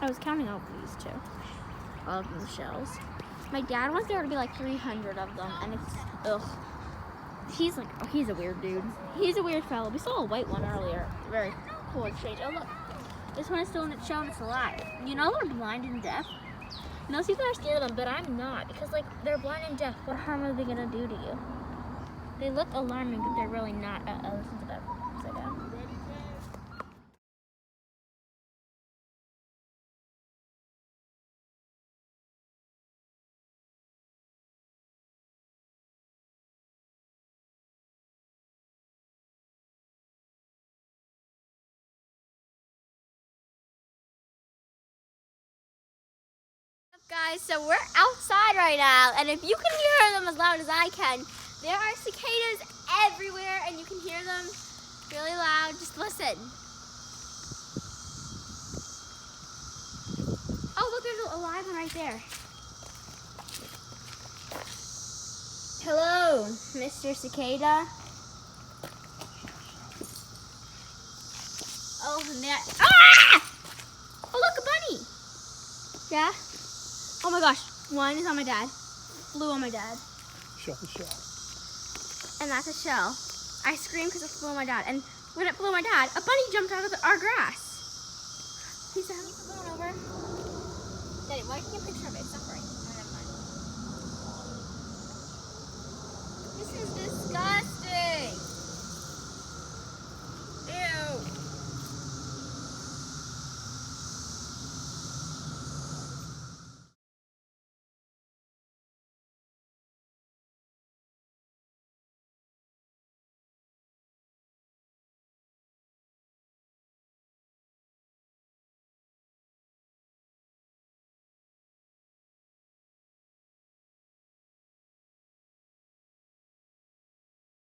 was counting all these too. All of the shells. My dad wants there to be like 300 of them, and it's, ugh. He's like, oh, he's a weird dude. He's a weird fellow. We saw a white one earlier. Very cool and strange. Oh, look. This one is still in its shell and it's alive. You know they're blind and deaf? Most people are scared of them, but I'm not. Because, like, they're blind and deaf. What harm are they going to do to you? They look alarming, but they're really not. Listen to them. Upside down. Guys, so we're outside right now, and if you can hear them as loud as I can, there are cicadas everywhere, and you can hear them really loud. Just listen. Oh, look, there's a live one right there. Hello, Mr. Cicada. Oh, and there. Ah! Oh, look, a bunny. Yeah. Oh my gosh, one is on my dad. Flew on my dad. Shell to shell. And that's a shell. I screamed because it flew on my dad. And when it flew on my dad, a bunny jumped out of our grass. He's having to go over. Daddy, why can't you take a picture of it? It's not right. Oh, never mind. This is